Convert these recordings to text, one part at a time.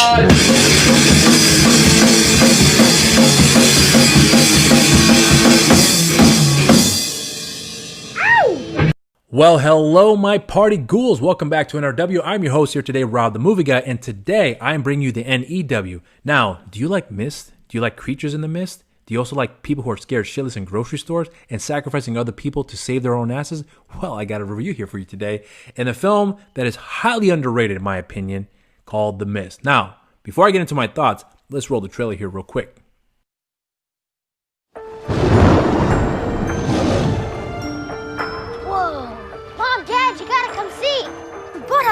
Well, hello, my party ghouls. Welcome back to NRW. I'm your host here today, Rob, the movie guy, and today I'm bringing you the NEW. Now, do you like mist? Do you like creatures in the mist? Do you also like people who are scared shitless in grocery stores and sacrificing other people to save their own asses? Well, I got a review here for you today in a film that is highly underrated, in my opinion, called The Mist. Now, before I get into my thoughts, let's roll the trailer here real quick.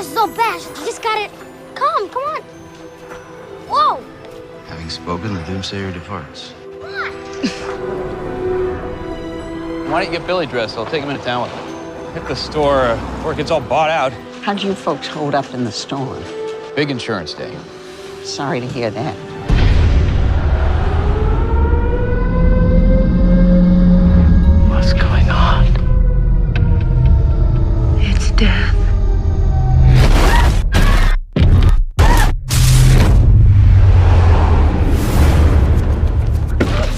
So bad. You just gotta come on. Whoa! Having spoken, the doomsayer departs. Come on. Why don't you get Billy dressed? I'll take him into town with me. Hit the store before it gets all bought out. How do you folks hold up in the storm? Big insurance day. Sorry to hear that. What's going on? It's death.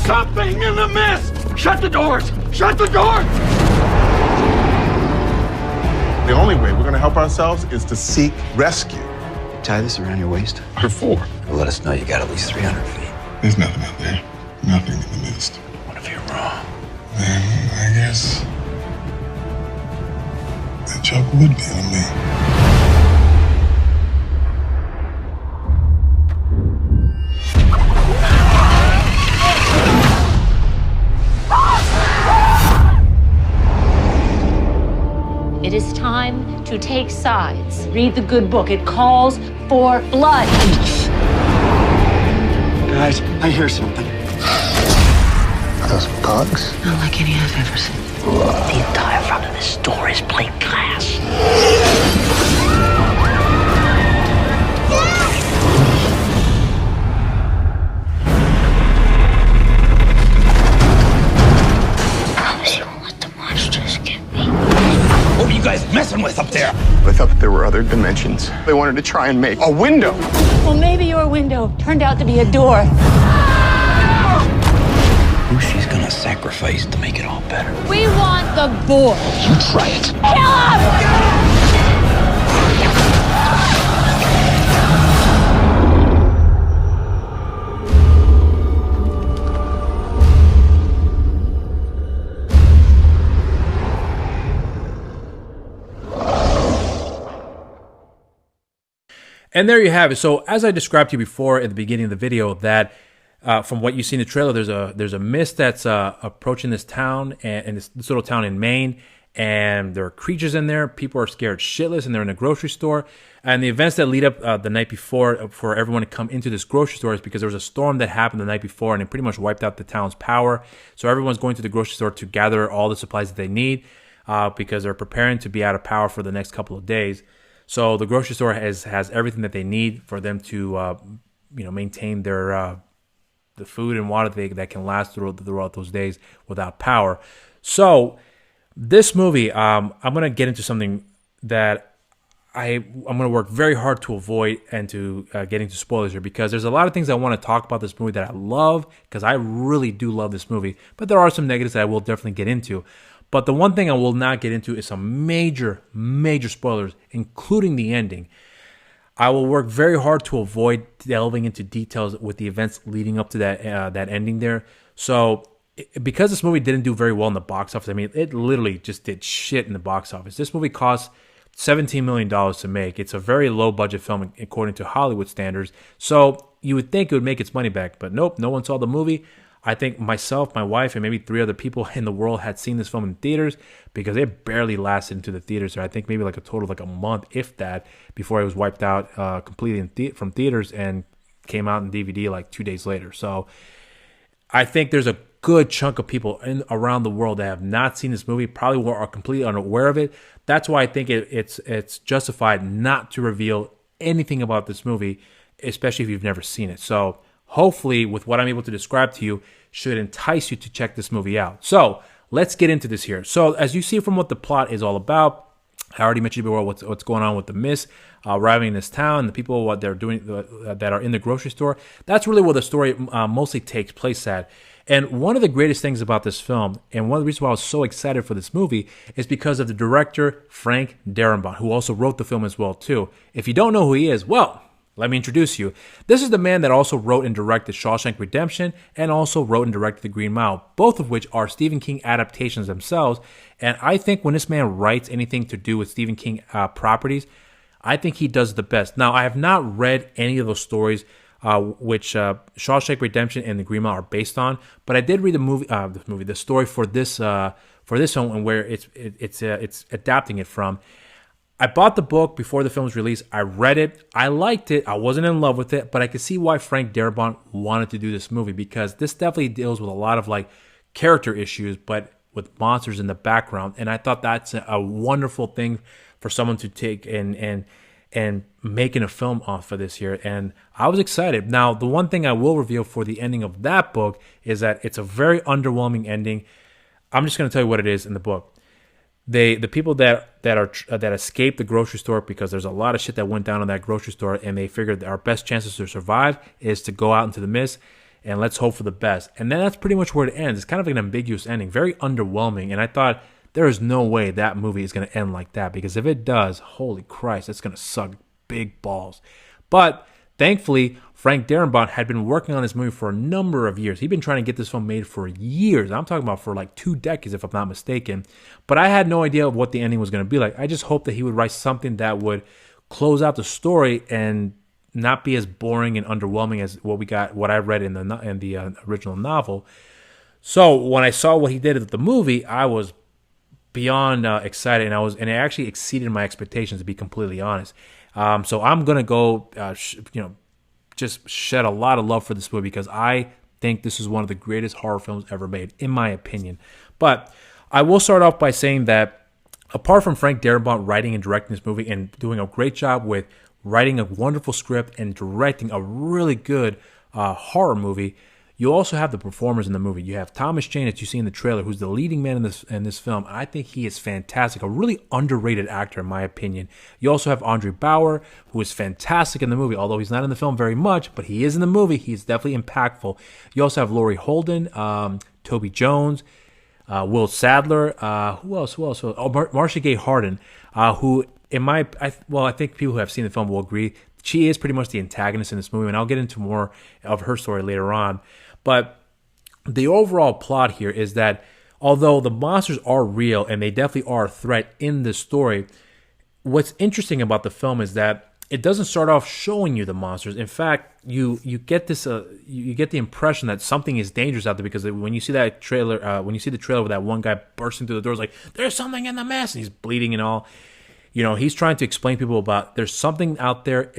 Something in the mist! Shut the doors! Shut the doors! The only way we're gonna help ourselves is to seek rescue. Tie this around your waist. What for? It'll let us know you got at least 300 feet. There's nothing out there. Nothing in the mist. What if you're wrong? Then I guess the joke would be on me. It is time to take sides. Read the good book. It calls for blood. Guys, I hear something. Those bugs? Not like any I've ever seen. The entire front of this store is plate glass. What are you guys messing with up there? They thought that there were other dimensions. They wanted to try and make a window. Well, maybe your window turned out to be a door. Who she's gonna sacrifice to make it all better? We want the boy. You try it. Kill him! And there you have it. So as I described to you before at the beginning of the video, that from what you see in the trailer, there's a mist that's approaching this town and this little town in Maine, and there are creatures in there. People are scared shitless, and they're in a grocery store. And the events that lead up the night before for everyone to come into this grocery store is because there was a storm that happened the night before, and it pretty much wiped out the town's power. So everyone's going to the grocery store to gather all the supplies that they need because they're preparing to be out of power for the next couple of days. So the grocery store has everything that they need for them to maintain their the food and water that can last throughout those days without power. So this movie, I'm going to get into something that I'm going to work very hard to avoid and to get into spoilers here, because there's a lot of things I want to talk about this movie that I love, because I really do love this movie, but there are some negatives that I will definitely get into. But the one thing I will not get into is some major spoilers, including the ending. I will work very hard to avoid delving into details with the events leading up to that ending there. So because this movie didn't do very well in the box office, I mean, it literally just did shit in the box office. This movie cost $17 million to make. It's a very low budget film according to Hollywood standards. So you would think it would make its money back, but nope, no one saw the movie. I think myself, my wife, and maybe 3 other people in the world had seen this film in theaters, because it barely lasted into the theaters. I think maybe like a total of like a month, if that, before it was wiped out completely from theaters and came out in DVD like 2 days later. So I think there's a good chunk of people around the world that have not seen this movie, probably are completely unaware of it. That's why I think it's justified not to reveal anything about this movie, especially if you've never seen it. So hopefully, with what I'm able to describe to you, should entice you to check this movie out. So let's get into this here. So as you see from what the plot is all about, I already mentioned before what's going on with the Mist arriving in this town, the people, what they're doing that are in the grocery store. That's really where the story mostly takes place at. And one of the greatest things about this film, and one of the reasons why I was so excited for this movie, is because of the director, Frank Darabont, who also wrote the film as well, too. If you don't know who he is, well, let me introduce you. This is the man that also wrote and directed Shawshank Redemption and also wrote and directed The Green Mile, both of which are Stephen King adaptations themselves. And I think when this man writes anything to do with Stephen King properties, I think he does the best. Now, I have not read any of those stories which Shawshank Redemption and The Green Mile are based on, but I did read the story for this film and where it's adapting it from. I bought the book before the film was released. I read it. I liked it. I wasn't in love with it, but I could see why Frank Darabont wanted to do this movie, because this definitely deals with a lot of like character issues, but with monsters in the background. And I thought that's a wonderful thing for someone to take and making a film off of this here. And I was excited. Now, the one thing I will reveal for the ending of that book is that it's a very underwhelming ending. I'm just going to tell you what it is in the book. The people that escaped the grocery store, because there's a lot of shit that went down in that grocery store, and they figured that our best chances to survive is to go out into the mist and let's hope for the best. And then that's pretty much where it ends. It's kind of like an ambiguous ending, very underwhelming. And I thought there is no way that movie is going to end like that, because if it does, holy Christ, it's going to suck big balls. But thankfully, Frank Darabont had been working on this movie for a number of years. He'd been trying to get this film made for years. I'm talking about for like 2 decades, if I'm not mistaken. But I had no idea of what the ending was going to be like. I just hoped that he would write something that would close out the story and not be as boring and underwhelming as what I read in the original novel. So when I saw what he did with the movie, I was beyond excited, and it actually exceeded my expectations, to be completely honest. So I'm gonna go, just shed a lot of love for this movie, because I think this is one of the greatest horror films ever made, in my opinion. But I will start off by saying that apart from Frank Darabont writing and directing this movie and doing a great job with writing a wonderful script and directing a really good horror movie, you also have the performers in the movie. You have Thomas Jane, that you see in the trailer, who's the leading man in this film. I think he is fantastic, a really underrated actor, in my opinion. You also have Andre Bauer, who is fantastic in the movie, although he's not in the film very much, but he is in the movie. He's definitely impactful. You also have Laurie Holden, Toby Jones, Will Sadler, who else? Oh, Marcia Gay Harden, who I think people who have seen the film will agree, she is pretty much the antagonist in this movie, and I'll get into more of her story later on. But the overall plot here is that although the monsters are real and they definitely are a threat in this story, what's interesting about the film is that it doesn't start off showing you the monsters. In fact, you get this you get the impression that something is dangerous out there, because when you see that trailer, when you see the trailer with that one guy bursting through the doors like, there's something in the mess, and he's bleeding and all. He's trying to explain to people about there's something out there.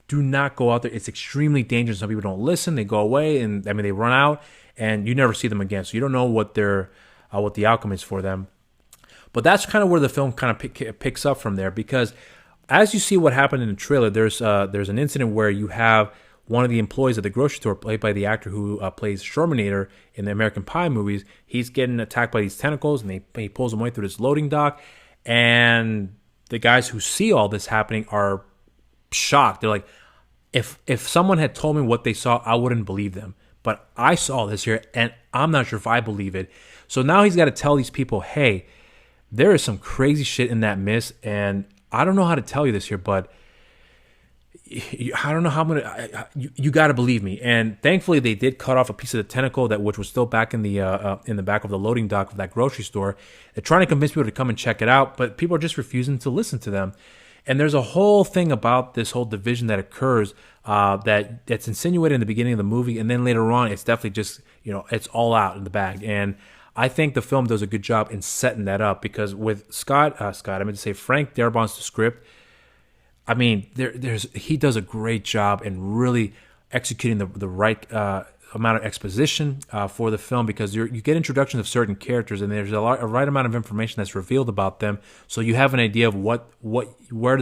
Do not go out there. It's extremely dangerous. Some people don't listen. They go away, and they run out, and you never see them again. So you don't know what the outcome is for them. But that's kind of where the film kind of picks up from there, because as you see what happened in the trailer, there's an incident where you have one of the employees at the grocery store, played by the actor who plays Shermanator in the American Pie movies. He's getting attacked by these tentacles, and he pulls him away through this loading dock, and the guys who see all this happening are shocked. They're like, if someone had told me what they saw, I wouldn't believe them. But I saw this here, and I'm not sure if I believe it. So now he's got to tell these people, hey, there is some crazy shit in that mist, and I don't know how to tell you this here, but I don't know how I'm gonna. You got to believe me. And thankfully, they did cut off a piece of the tentacle which was still back in the back of the loading dock of that grocery store. They're trying to convince people to come and check it out, but people are just refusing to listen to them. And there's a whole thing about this whole division that occurs that's insinuated in the beginning of the movie, and then later on, it's definitely just it's all out in the bag. And I think the film does a good job in setting that up, because with Frank Darabont's script, I mean, he does a great job in really executing the right amount of exposition for the film, because you get introductions of certain characters, and there's a right amount of information that's revealed about them, so you have an idea of where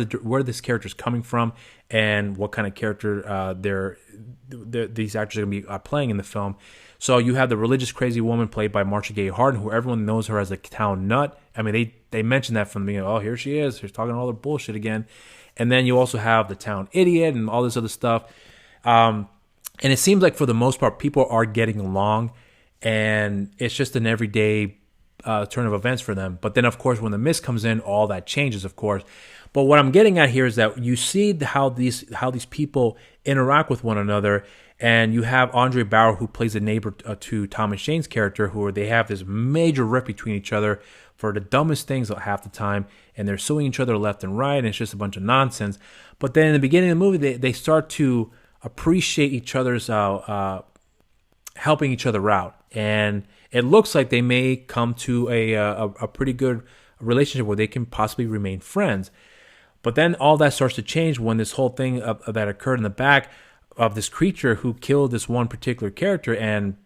this character is coming from and what kind of character these actors are going to be playing in the film. So you have the religious crazy woman played by Marcia Gay Harden, who everyone knows her as the town nut. I mean, they mentioned that from the beginning. Oh, here she is. She's talking all the bullshit again. And then you also have the town idiot and all this other stuff. And it seems like for the most part, people are getting along, and it's just an everyday turn of events for them. But then, of course, when the mist comes in, all that changes, of course. But what I'm getting at here is that you see how these people interact with one another, and you have Andre Bauer, who plays the neighbor to Thomas Shane's character, they have this major rift between each other for the dumbest things half the time, and they're suing each other left and right, and it's just a bunch of nonsense. But then in the beginning of the movie, they start to appreciate each other's helping each other out, and it looks like they may come to a pretty good relationship where they can possibly remain friends. But then all that starts to change when this whole thing that occurred in the back of this creature who killed this one particular character, and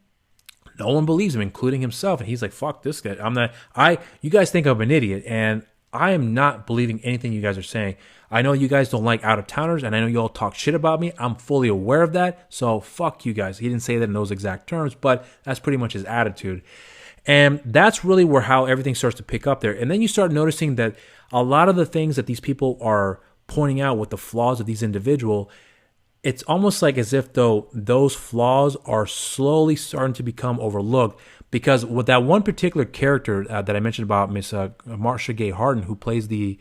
no one believes him, including himself. And he's like, fuck this guy. You guys think I'm an idiot, and I am not believing anything you guys are saying. I know you guys don't like out-of-towners, and I know you all talk shit about me. I'm fully aware of that, so fuck you guys. He didn't say that in those exact terms, but that's pretty much his attitude. And that's really where how everything starts to pick up there. And then you start noticing that a lot of the things that these people are pointing out with the flaws of these individuals, it's almost like as if though those flaws are slowly starting to become overlooked. Because with that one particular character that I mentioned about, Miss Marcia Gay Harden, who plays the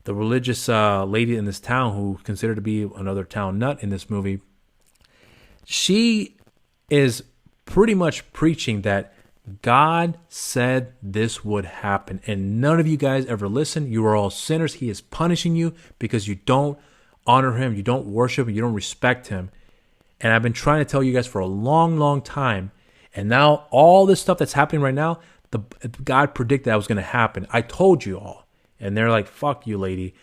religious lady in this town who's considered to be another town nut in this movie, she is pretty much preaching that God said this would happen, and none of you guys ever listen. You are all sinners. He is punishing you because you don't honor him, you don't worship him, you don't respect him. And I've been trying to tell you guys for a long, long time. And now all this stuff that's happening right now, God predicted that was going to happen. I told you all. And they're like, fuck you, lady.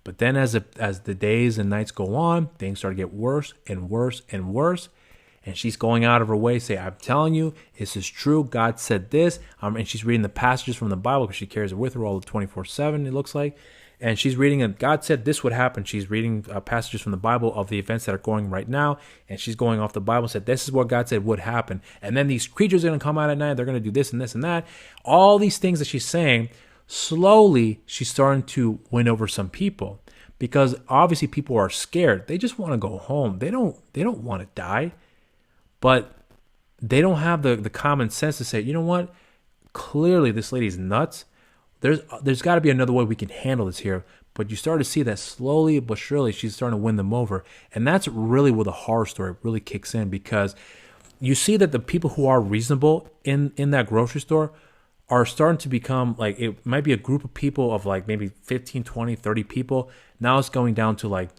But then as the days and nights go on, things start to get worse and worse and worse. And she's going out of her way to say, I'm telling you, this is true. God said this. And she's reading the passages from the Bible because she carries it with her all the 24/7, it looks like. And she's reading, and God said this would happen. She's reading passages from the Bible of the events that are going right now. And she's going off the Bible and said, this is what God said would happen. And then these creatures are going to come out at night. They're going to do this and this and that. All these things that she's saying, slowly she's starting to win over some people. Because obviously people are scared. They just want to go home. They don't want to die. But they don't have the common sense to say, you know what? Clearly this lady's nuts. There's got to be another way we can handle this here. But you start to see that slowly but surely she's starting to win them over. And that's really where the horror story really kicks in, because you see that the people who are reasonable in that grocery store are starting to become like, it might be a group of people of like maybe 15, 20, 30 people. Now it's going down to like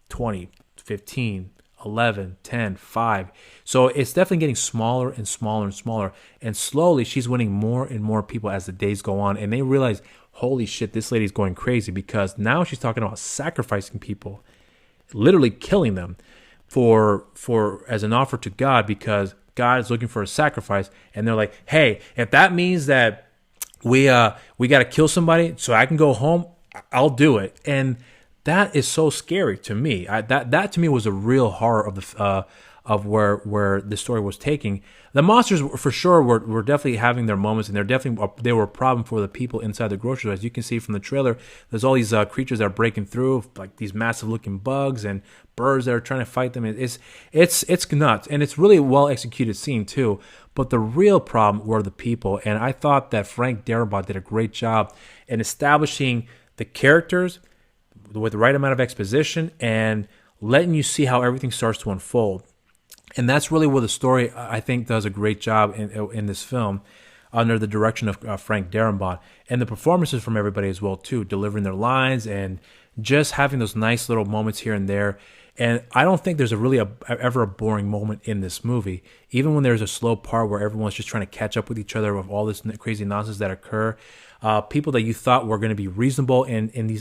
20, 15, 11, 10, 5. So it's definitely getting smaller and smaller and smaller. And slowly she's winning more and more people as the days go on. And they realize, holy shit, this lady's going crazy, because now she's talking about sacrificing people, literally killing them for as an offer to God, because God is looking for a sacrifice. And they're like, hey, if that means that we got to kill somebody so I can go home, I'll do it. And that is so scary to me. That to me was a real horror of where the story was taking. The monsters for sure were definitely having their moments, and they were a problem for the people inside the grocery store. As you can see from the trailer, there's all these creatures that are breaking through, like these massive looking bugs and birds that are trying to fight them. It's nuts, and it's really a well executed scene too. But the real problem were the people, and I thought that Frank Darabont did a great job in establishing the characters with the right amount of exposition and letting you see how everything starts to unfold. And that's really where the story, I think, does a great job in this film under the direction of Frank Darabont. And the performances from everybody as well, too, delivering their lines and just having those nice little moments here and there. And I don't think there's ever a boring moment in this movie. Even when there's a slow part where everyone's just trying to catch up with each other with all this crazy nonsense that occur, people that you thought were going to be reasonable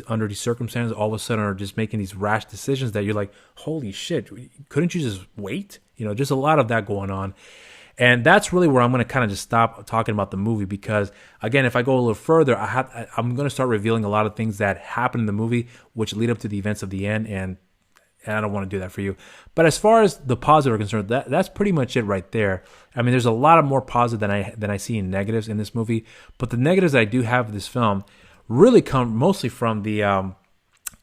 under these circumstances all of a sudden are just making these rash decisions that you're like, holy shit, couldn't you just wait? Just a lot of that going on. And that's really where I'm going to kind of just stop talking about the movie, because, again, if I go a little further, I'm going to start revealing a lot of things that happen in the movie which lead up to the events of the end, and and I don't want to do that for you. But as far as the positive are concerned, that's pretty much it right there. I mean, there's a lot of more positive than I see in negatives in this movie. But the negatives that I do have of this film really come mostly from the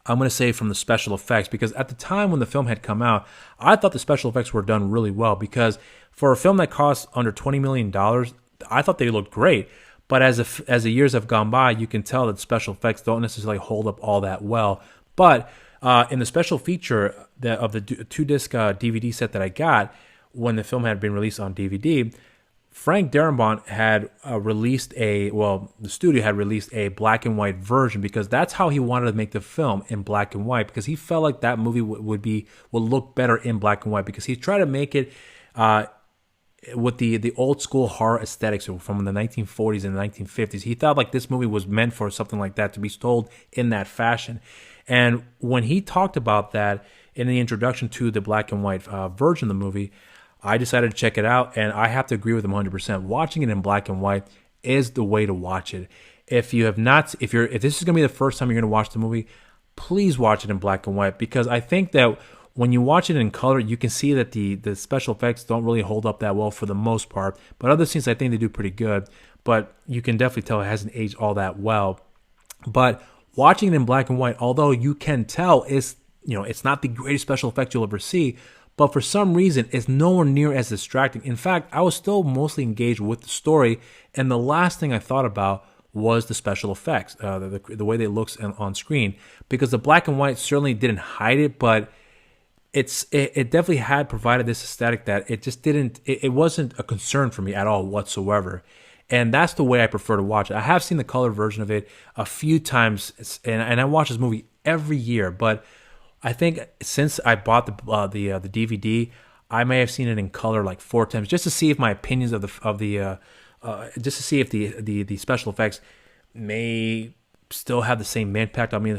I'm going to say from the special effects, because at the time when the film had come out, I thought the special effects were done really well, because for a film that cost under $20 million, I thought they looked great. But as the years have gone by, you can tell that special effects don't necessarily hold up all that well. But in the special feature of the 2-disc DVD set that I got when the film had been released on DVD, Frank Darabont had the studio had released a black and white version, because that's how he wanted to make the film, in black and white, because he felt like that movie would look better in black and white, because he tried to make it with the old school horror aesthetics from the 1940s and the 1950s. He thought like this movie was meant for something like that, to be told in that fashion. And when he talked about that in the introduction to the black and white version of the movie, I decided to check it out, and I have to agree with him 100%. Watching it in black and white is the way to watch it. If this is going to be the first time you're going to watch the movie, please watch it in black and white, because I think that when you watch it in color, you can see that the special effects don't really hold up that well for the most part. But other scenes, I think they do pretty good. But you can definitely tell it hasn't aged all that well. But watching it in black and white, although you can tell it's not the greatest special effect you'll ever see, but for some reason, it's nowhere near as distracting. In fact, I was still mostly engaged with the story, and the last thing I thought about was the special effects, the way they look on screen, because the black and white certainly didn't hide it, but it definitely had provided this aesthetic that it wasn't a concern for me at all whatsoever. And that's the way I prefer to watch it. I have seen the color version of it a few times, and I watch this movie every year, but I think since I bought the DVD, I may have seen it in color like 4 times, just to see if my opinions just to see if the special effects may still have the same impact on me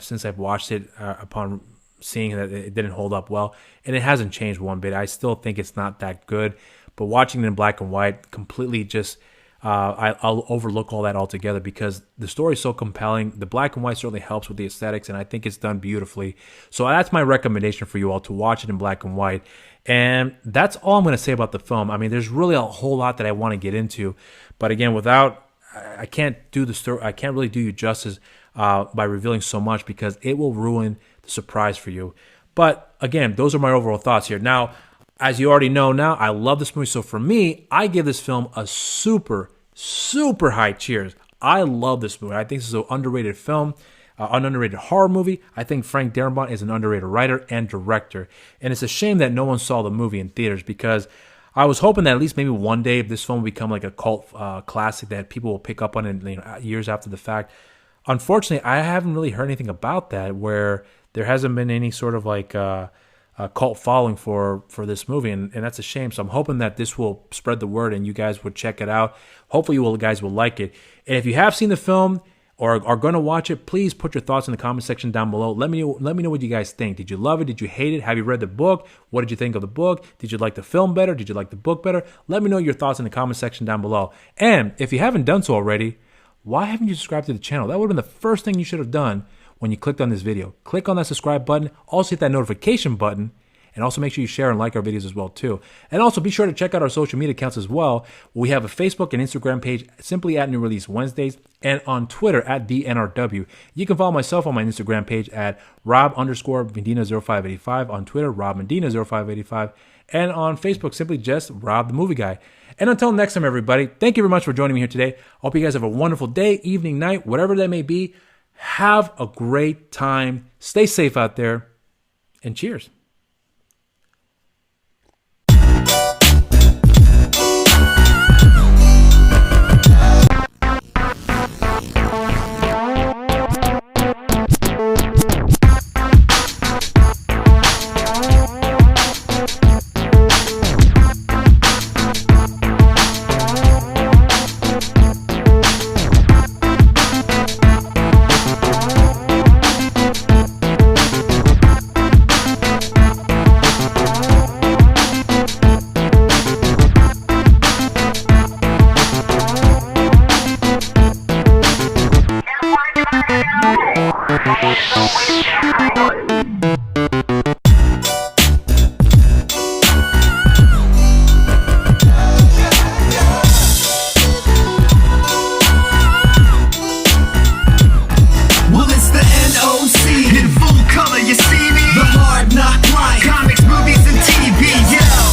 since I've watched it upon seeing that it didn't hold up well. And it hasn't changed one bit. I still think it's not that good, but watching it in black and white completely just I'll overlook all that altogether, because the story is so compelling. The black and white certainly helps with the aesthetics, and I think it's done beautifully. So that's my recommendation for you all, to watch it in black and white. And that's all I'm going to say about the film. I mean, there's really a whole lot that I want to get into, but again, I can't do the story. I can't really do you justice by revealing so much, because it will ruin the surprise for you. But again, those are my overall thoughts here. Now, as you already know, I love this movie. So for me, I give this film a super, super high cheers. I love this movie. I think this is an underrated film, an underrated horror movie. I think Frank Darabont is an underrated writer and director. And it's a shame that no one saw the movie in theaters, because I was hoping that at least maybe one day this film will become like a cult classic that people will pick up on it years after the fact. Unfortunately, I haven't really heard anything about that, where there hasn't been any sort of like a cult following for this movie, and that's a shame. So I'm hoping that this will spread the word and you guys would check it out. Hopefully you guys will like it. And if you have seen the film or are going to watch it, please put your thoughts in the comment section down below. Let me know what you guys think. Did you love it? Did you hate it? Have you read the book? What did you think of the book? Did you like the film better? Did you like the book better? Let me know your thoughts in the comment section down below. And if you haven't done so already, why haven't you subscribed to the channel? That would have been the first thing you should have done when you clicked on this video. Click on that subscribe button. Also hit that notification button. And also make sure you share and like our videos as well too. And also be sure to check out our social media accounts as well. We have a Facebook and Instagram page simply at New Release Wednesdays, and on Twitter at TheNRW. You can follow myself on my Instagram page at Rob_Medina0585, on Twitter RobMedina0585, and on Facebook simply just Rob the Movie Guy. And until next time, everybody, thank you very much for joining me here today. I hope you guys have a wonderful day, evening, night, whatever that may be. Have a great time. Stay safe out there, and cheers.